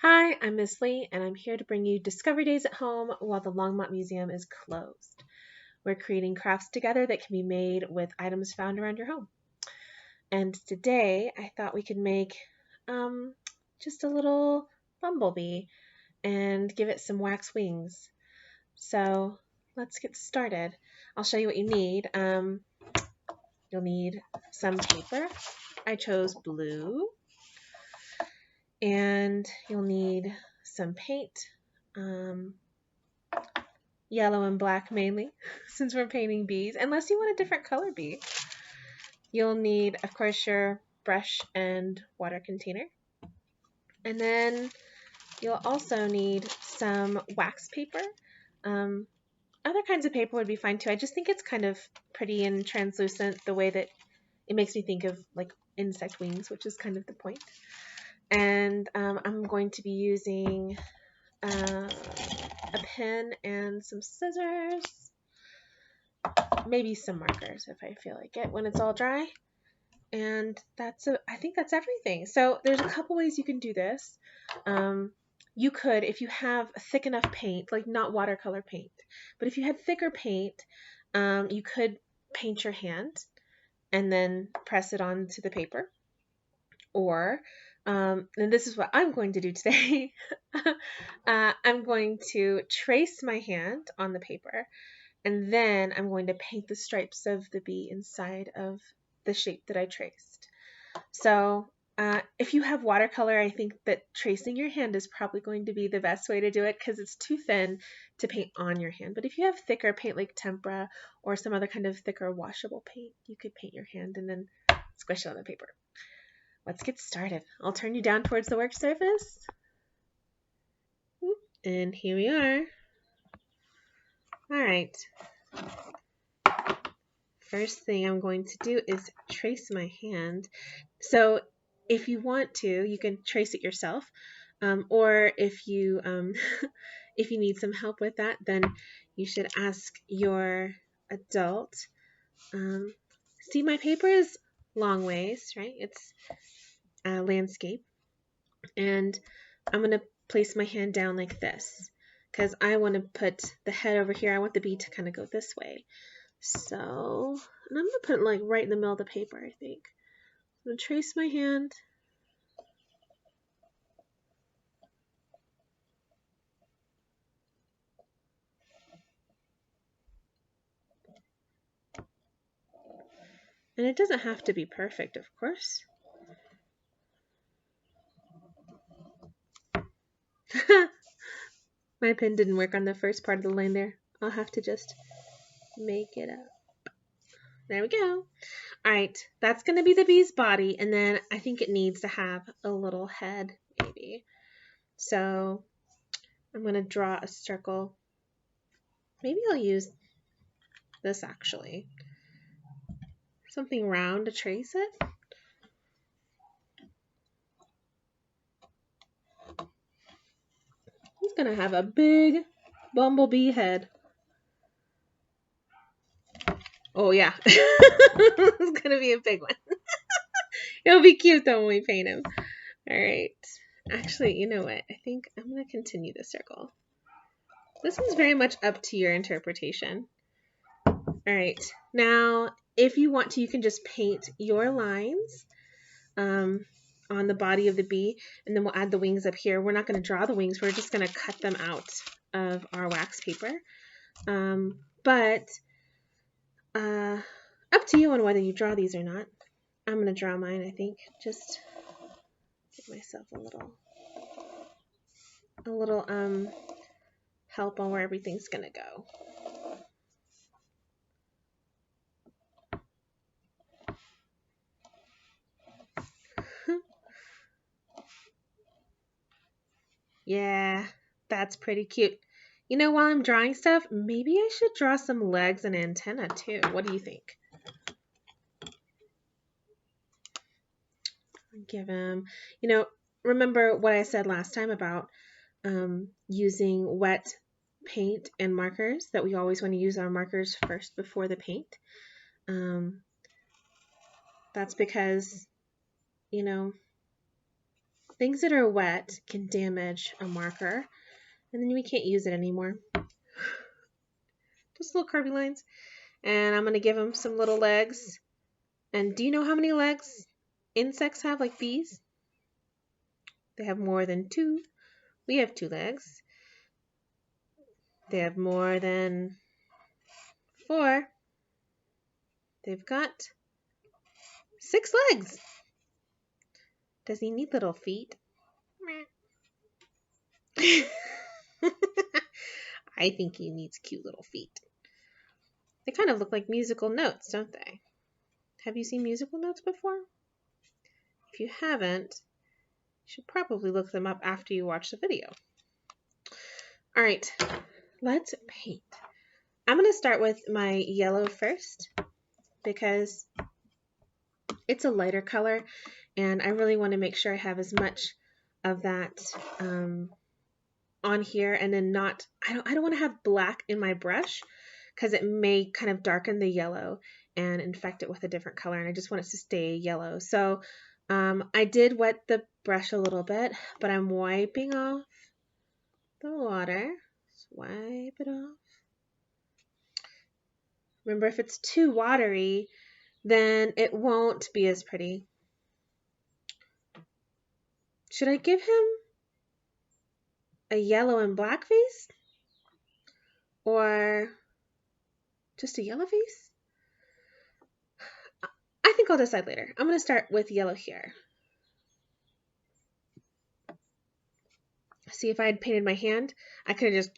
Hi, I'm Miss Leigh, and I'm here to bring you Discovery Days at Home while the Longmont Museum is closed. We're creating crafts together that can be made with items found around your home. And today, I thought we could make um, just a little bumblebee and give it some wax wings. So let's get started. I'll show you what you need. You'll need some paper. I chose blue. And you'll need some paint. Um, Yellow and black mainly, since we're painting bees, unless you want a different color bee. You'll need, of course, your brush and water container. And then you'll also need some wax paper. Um, Other kinds of paper would be fine too. I just think it's kind of pretty and translucent the way that it makes me think of like insect wings, which is kind of the point. And I'm going to be using a pen and some scissors, maybe some markers if I feel like it when it's all dry. And I think that's everything. So there's a couple ways you can do this. You could, if you have thick enough paint, like not watercolor paint, but if you had thicker paint, you could paint your hand and then press it onto the paper. Or, and this is what I'm going to do today. I'm going to trace my hand on the paper, and then I'm going to paint the stripes of the bee inside of the shape that I traced. So if you have watercolor, I think that tracing your hand is probably going to be the best way to do it because it's too thin to paint on your hand. But if you have thicker paint like tempera or some other kind of thicker washable paint, you could paint your hand and then squish it on the paper. Let's get started. I'll turn you down towards the work surface. And here we are. All right. First thing I'm going to do is trace my hand. So if you want to, you can trace it yourself. Or if you if you need some help with that, then you should ask your adult. See, my paper is long ways, right? It's a landscape. And I'm going to place my hand down like this because I want to put the head over here. I want the bee to kind of go this way. So, and I'm going to put it like right in the middle of the paper, I think. I'm going to trace my hand. And it doesn't have to be perfect, of course. My pen didn't work on the first part of the line there. I'll have to just make it up. There we go. All right, that's going to be the bee's body, and then I think it needs to have a little head, maybe. So I'm going to draw a circle. Maybe I'll use this actually. Something round to trace it. He's going to have a big bumblebee head. Oh, yeah. It's going to be a big one. It'll be cute, though, when we paint him. All right. Actually, you know what? I think I'm going to continue the circle. This one's very much up to your interpretation. All right. Now, if you want to, you can just paint your lines on the body of the bee, and then we'll add the wings up here. We're not going to draw the wings. We're just going to cut them out of our wax paper. But up to you on whether you draw these or not. I'm going to draw mine, I think. Just give myself a little help on where everything's going to go. Yeah, that's pretty cute. You know, while I'm drawing stuff, maybe I should draw some legs and antenna too. What do you think? Give him, you know, remember what I said last time about using wet paint and markers, that we always want to use our markers first before the paint. That's because, you know, things that are wet can damage a marker, and then we can't use it anymore. Just little curvy lines. And I'm going to give them some little legs. And do you know how many legs insects have, like bees? They have more than 2. We have 2 legs. They have more than 4. They've got 6 legs. Does he need little feet? I think he needs cute little feet. They kind of look like musical notes, don't they? Have you seen musical notes before? If you haven't, you should probably look them up after you watch the video. All right, let's paint. I'm going to start with my yellow first because it's a lighter color and I really want to make sure I have as much of that on here, and then I don't want to have black in my brush because it may kind of darken the yellow and infect it with a different color, and I just want it to stay yellow. So I did wet the brush a little bit, but I'm wiping off the water. Just wipe it off. Remember, if it's too watery, then it won't be as pretty. Should I give him a yellow and black face? Or just a yellow face? I think I'll decide later. I'm going to start with yellow here. See, if I had painted my hand, I could have just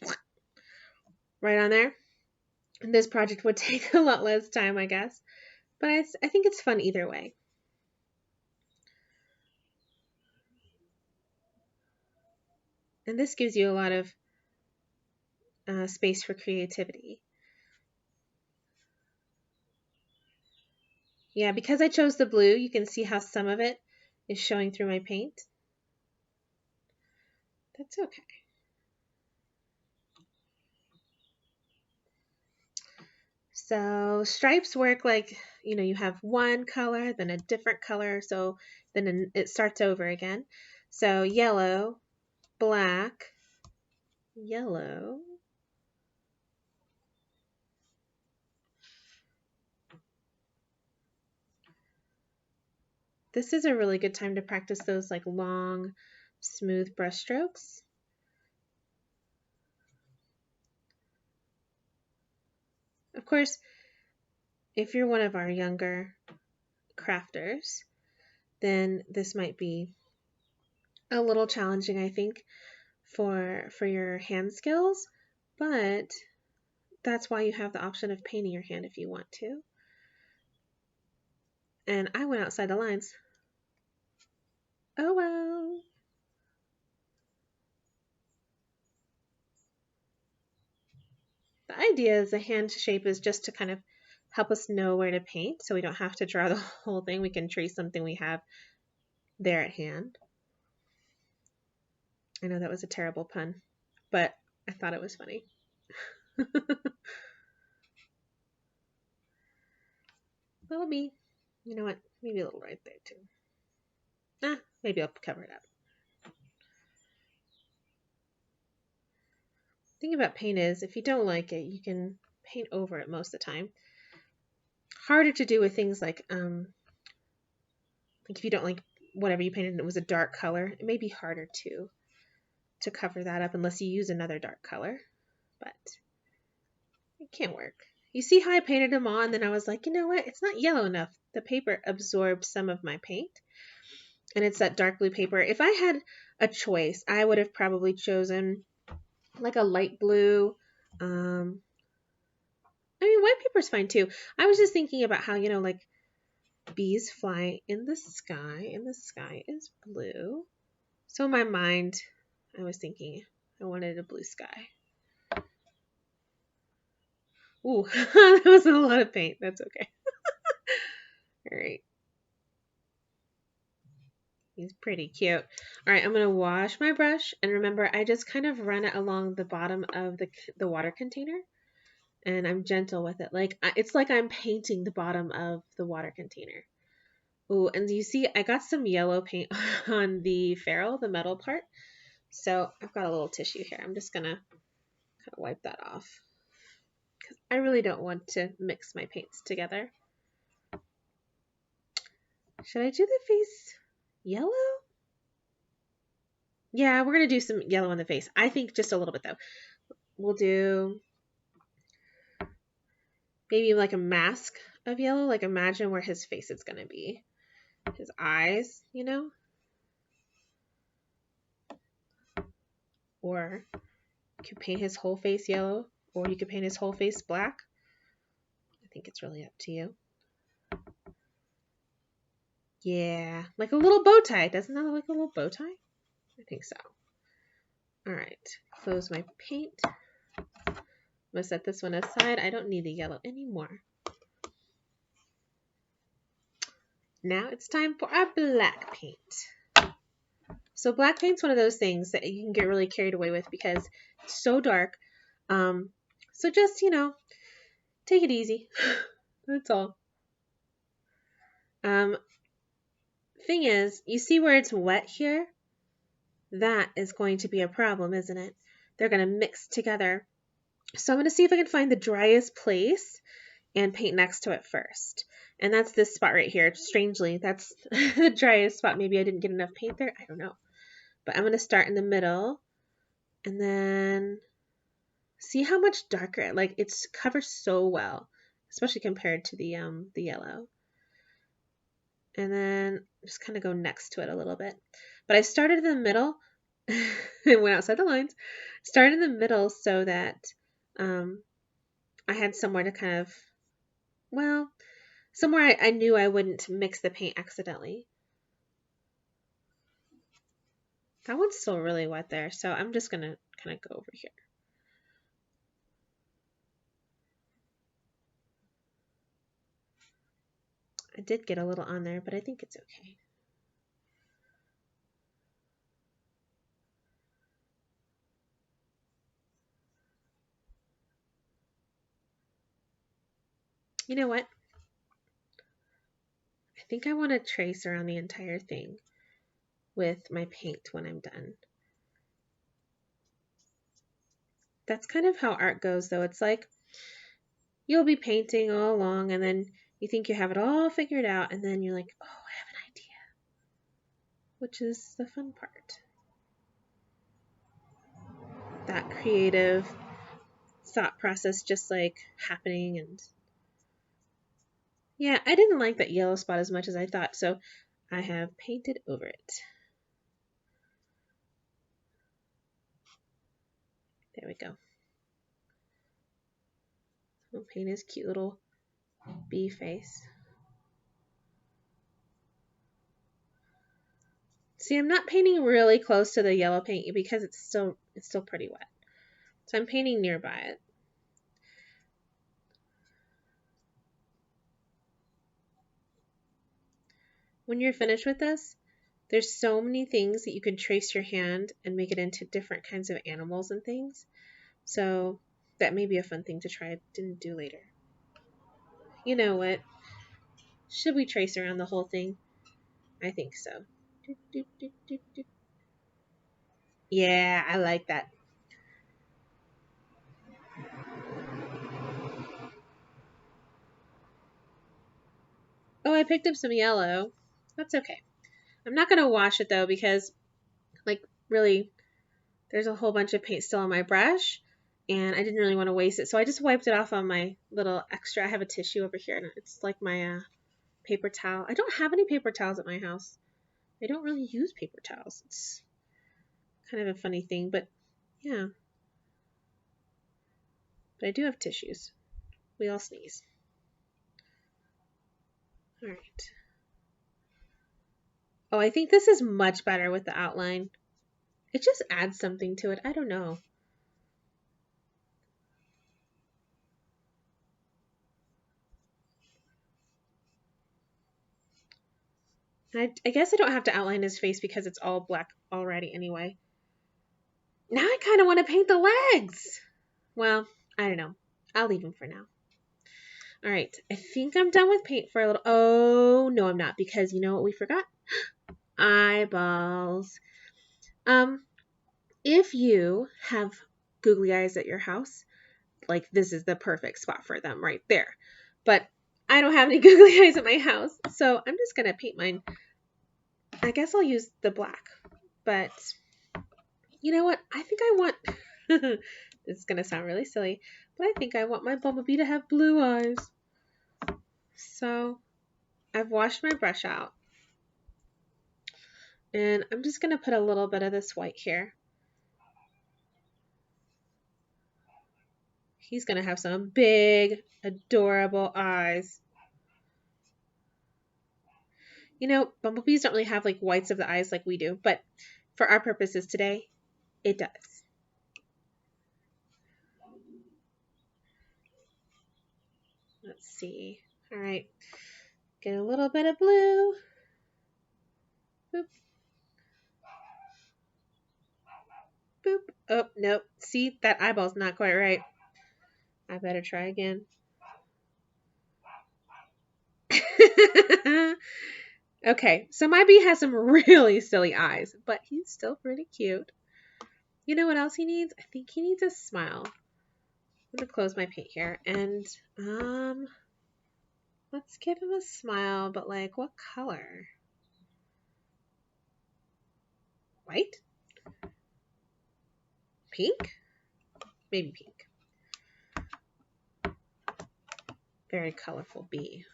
right on there. And this project would take a lot less time, I guess. But I think it's fun either way. And this gives you a lot of space for creativity. Yeah, because I chose the blue, you can see how some of it is showing through my paint. That's okay. So stripes work like, you have one color, then a different color, so then it starts over again. So yellow, black, yellow, this is a really good time to practice those like long, smooth brush strokes. Of course, if you're one of our younger crafters, then this might be a little challenging, I think, for your hand skills, but that's why you have the option of painting your hand if you want to. And I went outside the lines. Oh well. The idea is the hand shape is just to kind of help us know where to paint, so we don't have to draw the whole thing. We can trace something we have there at hand. I know that was a terrible pun, but I thought it was funny. Little bee. You know what? Maybe a little right there too. Maybe I'll cover it up. The thing about paint is, if you don't like it, you can paint over it most of the time. Harder to do with things like if you don't like whatever you painted and it was a dark color, it may be harder to cover that up unless you use another dark color, but it can't work. You see how I painted them on, then I was like, you know what? It's not yellow enough. The paper absorbed some of my paint, and it's that dark blue paper. If I had a choice, I would have probably chosen like a light blue. I mean, white paper's fine too. I was just thinking about how, like bees fly in the sky, and the sky is blue. So in my mind, I was thinking I wanted a blue sky. Ooh, that was a lot of paint. That's okay. All right. He's pretty cute. All right, I'm going to wash my brush. And remember, I just kind of run it along the bottom of the water container. And I'm gentle with it. It's like I'm painting the bottom of the water container. Ooh, and you see, I got some yellow paint on the ferrule, the metal part. So I've got a little tissue here. I'm just gonna kind of wipe that off. Because I really don't want to mix my paints together. Should I do the face yellow? Yeah, we're gonna do some yellow on the face. I think just a little bit though. We'll do maybe like a mask of yellow. Like imagine where his face is gonna be. His eyes, you know? Or you could paint his whole face yellow, or you could paint his whole face black. I think it's really up to you. Yeah, like a little bow tie. Doesn't that look like a little bow tie? I think so. All right, close my paint. I'm gonna set this one aside. I don't need the yellow anymore. Now it's time for our black paint. So black paint's one of those things that you can get really carried away with because it's so dark. So just, you know, take it easy. That's all. Thing is, you see where it's wet here? That is going to be a problem, isn't it? They're going to mix together. So I'm going to see if I can find the driest place and paint next to it first. And that's this spot right here. Strangely, that's the driest spot. Maybe I didn't get enough paint there. I don't know. But I'm going to start in the middle and then see how much darker. Like it's covers so well, especially compared to the yellow. And then just kind of go next to it a little bit. But I started in the middle. It went outside the lines. Started in the middle so that I had somewhere to kind of, well, somewhere I knew I wouldn't mix the paint accidentally. That one's still really wet there, so I'm just going to kind of go over here. I did get a little on there, but I think it's okay. You know what? I think I want to trace around the entire thing with my paint when I'm done. That's kind of how art goes, though. It's like you'll be painting all along, and then you think you have it all figured out, and then you're like, oh, I have an idea, which is the fun part. That creative thought process just like happening. And yeah, I didn't like that yellow spot as much as I thought, so I have painted over it. There we go. We'll paint his cute little bee face. See, I'm not painting really close to the yellow paint because it's still pretty wet. So I'm painting nearby it. When you're finished with this, there's so many things that you can trace your hand and make it into different kinds of animals and things. So that may be a fun thing to try. I didn't do later. You know what? Should we trace around the whole thing? I think so. Yeah, I like that. Oh, I picked up some yellow. That's okay. I'm not going to wash it though because, like, really, there's a whole bunch of paint still on my brush and I didn't really want to waste it. So I just wiped it off on my little extra. I have a tissue over here and it's like my paper towel. I don't have any paper towels at my house. I don't really use paper towels. It's kind of a funny thing, but yeah. But I do have tissues. We all sneeze. All right. Oh, I think this is much better with the outline. It just adds something to it. I don't know. I guess I don't have to outline his face because it's all black already anyway. Now I kind of want to paint the legs. Well, I don't know. I'll leave them for now. All right, I think I'm done with paint for a little. Oh, no, I'm not, because you know what we forgot? Eyeballs. If you have googly eyes at your house, like this is the perfect spot for them right there. But I don't have any googly eyes at my house, so I'm just gonna paint mine. I guess I'll use the black, but you know what? I think I want, this is gonna sound really silly, but I think I want my bumblebee to have blue eyes. So I've washed my brush out, and I'm just gonna put a little bit of this white here. He's gonna have some big, adorable eyes. You know, bumblebees don't really have like whites of the eyes like we do, but for our purposes today, it does. Let's see. All right. Get a little bit of blue. Boop. Boop. Oh, nope. See, that eyeball's not quite right. I better try again. Okay, so my bee has some really silly eyes, but he's still pretty cute. You know what else he needs? I think he needs a smile. I'm gonna close my paint here, and let's give him a smile, but like what color? White? Pink? Maybe pink. Very colorful bee.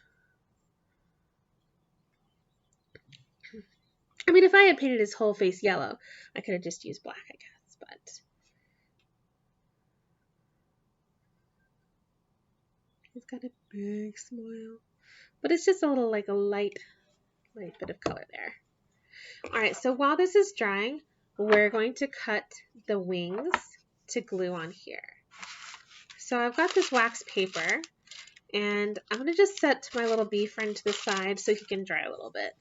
I mean, if I had painted his whole face yellow, I could have just used black, I guess, but he's got a big smile. But it's just a little, like a light bit of color there. All right, so while this is drying, we're going to cut the wings to glue on here. So I've got this wax paper, and I'm going to just set my little bee friend to the side so he can dry a little bit.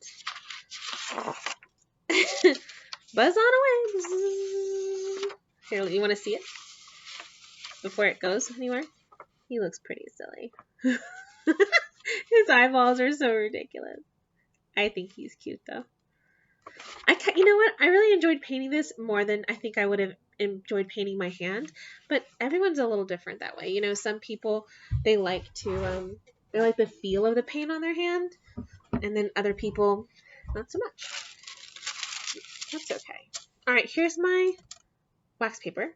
Buzz on away. Here, you want to see it before it goes anywhere? He looks pretty silly. His eyeballs are so ridiculous. I think he's cute though. You know what? I really enjoyed painting this more than I think I would have enjoyed painting my hand, but everyone's a little different that way. You know, some people, they like the feel of the paint on their hand, and then other people, not so much. That's okay. All right, here's my wax paper.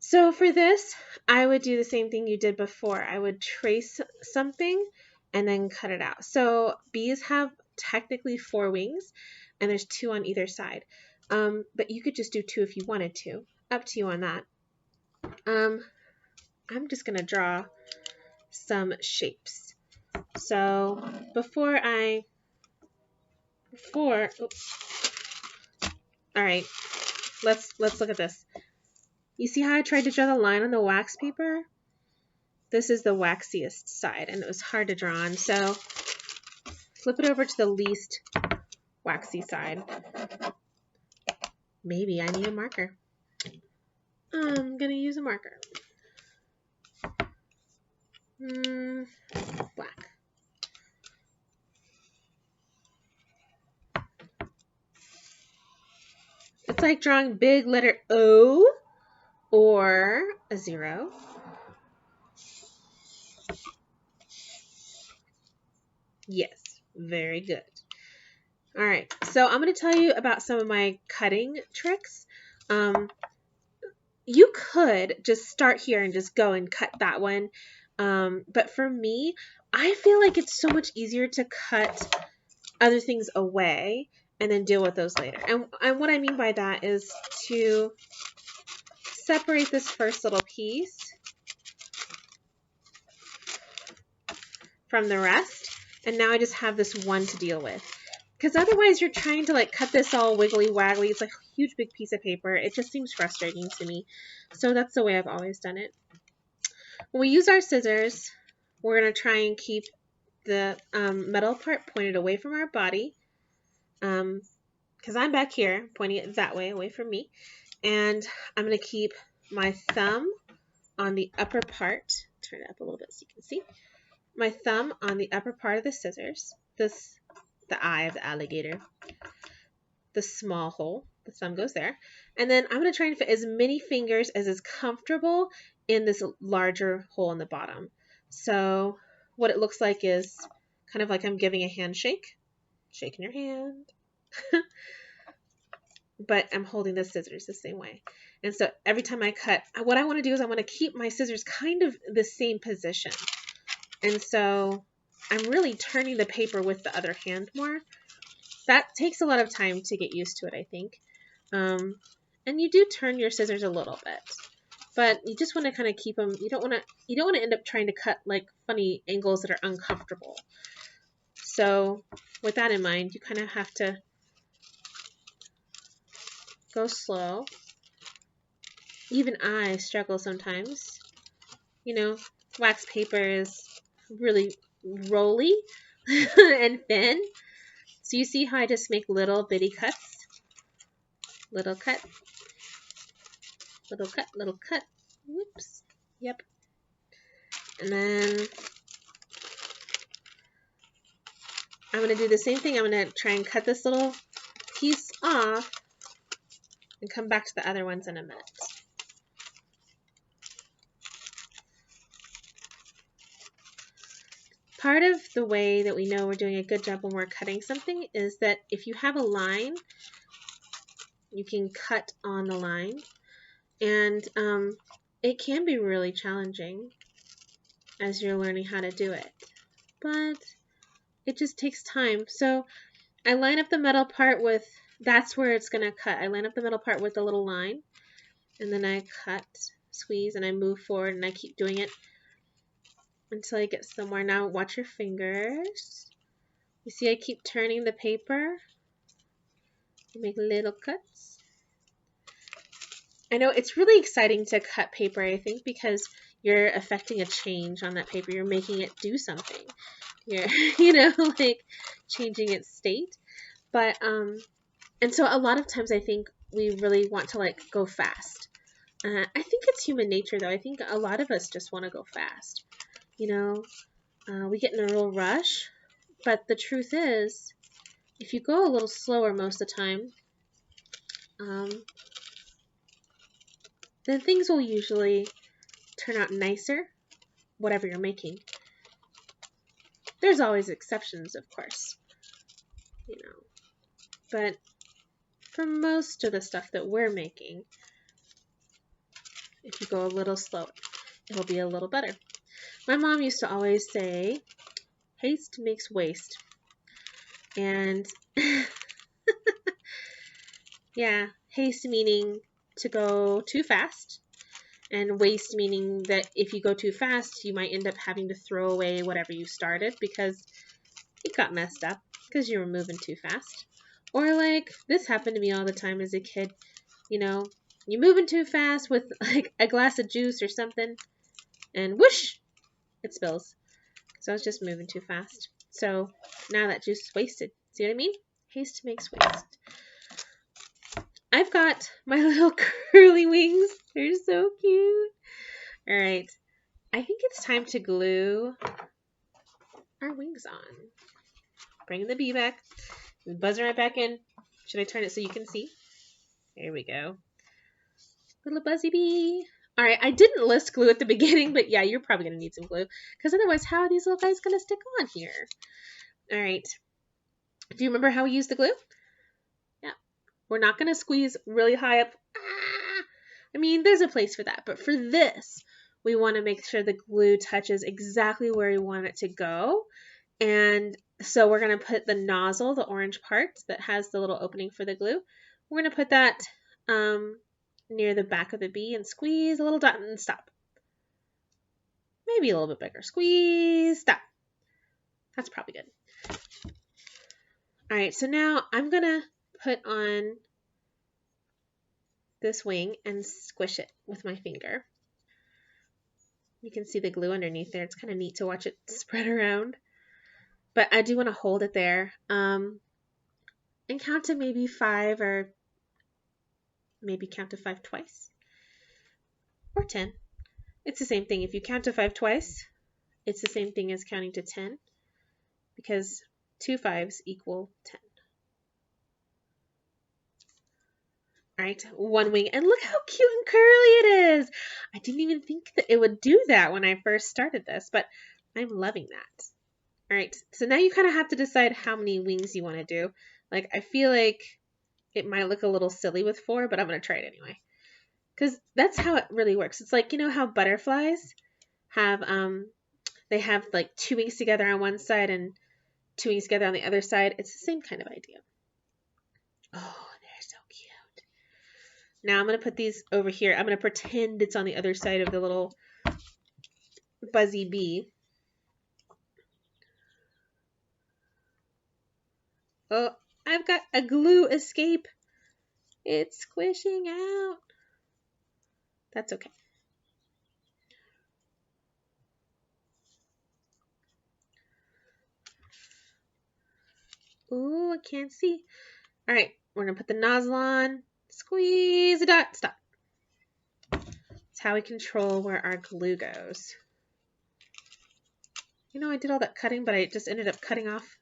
So for this, I would do the same thing you did before. I would trace something and then cut it out. So bees have technically 4 wings, and there's 2 on either side. But you could just do 2 if you wanted to. Up to you on that. I'm just going to draw some shapes. So all right, let's look at this. You see how I tried to draw the line on the wax paper? This is the waxiest side, and it was hard to draw on. So flip it over to the least waxy side. Maybe I need a marker. I'm going to use a marker. Black. It's like drawing big letter O or a 0. Yes, very good. All right, so I'm going to tell you about some of my cutting tricks. You could just start here and just go and cut that one. But for me, I feel like it's so much easier to cut other things away and then deal with those later. And what I mean by that is to separate this first little piece from the rest. And now I just have this one to deal with. Because otherwise you're trying to like cut this all wiggly waggly. It's like a huge big piece of paper. It just seems frustrating to me. So that's the way I've always done it. When we use our scissors, we're going to try and keep the metal part pointed away from our body. Because I'm back here pointing it that way away from me. And I'm going to keep my thumb on the upper part. Turn it up a little bit so you can see. my thumb on the upper part of the scissors, the eye of the alligator, the small hole, the thumb goes there, and then I'm going to try and fit as many fingers as is comfortable in this larger hole in the bottom. So what it looks like is kind of like I'm giving a handshake, shaking your hand, but I'm holding the scissors the same way. And so every time I cut, what I want to do is I want to keep my scissors kind of the same position. And so I'm really turning the paper with the other hand more. That takes a lot of time to get used to it, I think. And you do turn your scissors a little bit, but you just want to kind of keep them. You don't want to end up trying to cut like funny angles that are uncomfortable. So with that in mind, you kind of have to go slow. Even I struggle sometimes. You know, wax paper is really rolly and thin. So you see how I just make little bitty cuts? Little cut. Little cut, little cut. Whoops. Yep. And then I'm going to do the same thing. I'm going to try and cut this little piece off and come back to the other ones in a minute. Part of the way that we know we're doing a good job when we're cutting something is that if you have a line, you can cut on the line. And it can be really challenging as you're learning how to do it. But it just takes time. So I line up the metal part with, that's where it's going to cut. I line up the middle part with a little line. And then I cut, squeeze, and I move forward. And I keep doing it until I get somewhere. Now watch your fingers. You see I keep turning the paper. You make little cuts. I know it's really exciting to cut paper, I think, because you're affecting a change on that paper. You're making it do something. You're, you know, like changing its state. But, and so a lot of times I think we really want to like go fast. I think it's human nature though. I think a lot of us just want to go fast. You know, we get in a real rush. But the truth is, if you go a little slower most of the time, then things will usually turn out nicer, whatever you're making. There's always exceptions, of course, you know, but for most of the stuff that we're making, if you go a little slower, it'll be a little better. My mom used to always say, haste makes waste. And yeah, haste meaning to go too fast, and waste meaning that if you go too fast, you might end up having to throw away whatever you started because it got messed up because you were moving too fast. Or like, this happened to me all the time as a kid. You know, you're moving too fast with like a glass of juice or something, and whoosh, it spills. So I was just moving too fast. So now that juice is wasted. See what I mean? Haste makes waste. I've got my little curly wings. They're so cute. All right. I think it's time to glue our wings on. Bring the bee back. Buzzing right back in. Should I turn it so you can see? There we go. Little buzzy bee. All right. I didn't list glue at the beginning, but yeah, you're probably going to need some glue because otherwise, how are these little guys going to stick on here? All right. Do you remember how we used the glue? Yeah. We're not going to squeeze really high up. I mean, there's a place for that. But for this, we want to make sure the glue touches exactly where we want it to go. And so we're going to put the nozzle, the orange part that has the little opening for the glue. We're going to put that near the back of the bee and squeeze a little dot and stop. Maybe a little bit bigger. Squeeze, stop. That's probably good. All right, so now I'm going to put on this wing and squish it with my finger. You can see the glue underneath there. It's kind of neat to watch it spread around. But I do want to hold it there and count to maybe 5 or maybe count to 5 twice or 10. It's the same thing. If you count to 5 twice, it's the same thing as counting to 10 because 2 5s equal 10. All right, one wing. And look how cute and curly it is. I didn't even think that it would do that when I first started this, but I'm loving that. All right, so now you kind of have to decide how many wings you want to do. Like, I feel like it might look a little silly with 4, but I'm going to try it anyway. Because that's how it really works. It's like, you know how butterflies have, they have like 2 wings together on one side and 2 wings together on the other side. It's the same kind of idea. Oh, they're so cute. Now I'm going to put these over here. I'm going to pretend it's on the other side of the little buzzy bee. Oh, I've got a glue escape. It's squishing out. That's okay. Ooh, I can't see. All right, we're going to put the nozzle on. Squeeze the dot. Stop. That's how we control where our glue goes. You know, I did all that cutting, but I just ended up cutting off,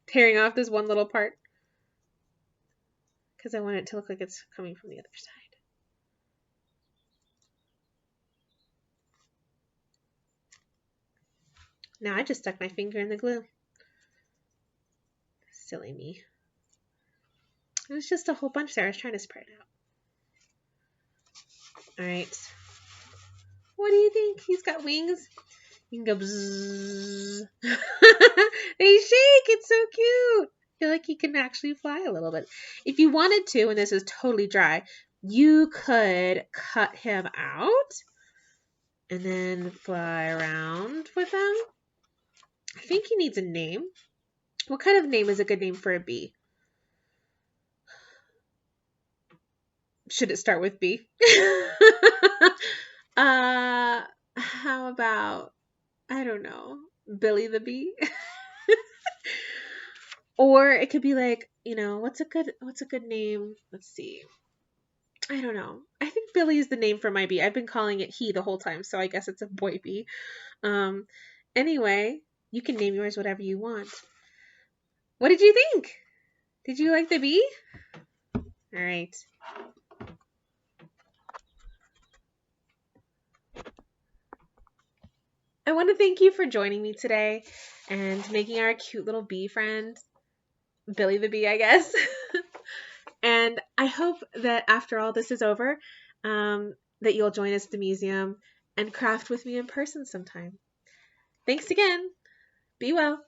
tearing off this one little part because I want it to look like it's coming from the other side. Now I just stuck my finger in the glue. Silly me. It was just a whole bunch there. I was trying to spread it out. All right. What do you think? He's got wings. You can go bzzz. They shake. It's so cute. I feel like he can actually fly a little bit. If you wanted to, and this is totally dry, you could cut him out and then fly around with him. I think he needs a name. What kind of name is a good name for a bee? Should it start with B? How about, I don't know, Billy the Bee? Or it could be like, you know, what's a good name? Let's see. I don't know. I think Billy is the name for my bee. I've been calling it he the whole time, so I guess it's a boy bee. Anyway, you can name yours whatever you want. What did you think? Did you like the bee? All right. I want to thank you for joining me today and making our cute little bee friend, Billy the Bee, I guess. And I hope that after all this is over, that you'll join us at the museum and craft with me in person sometime. Thanks again. Be well.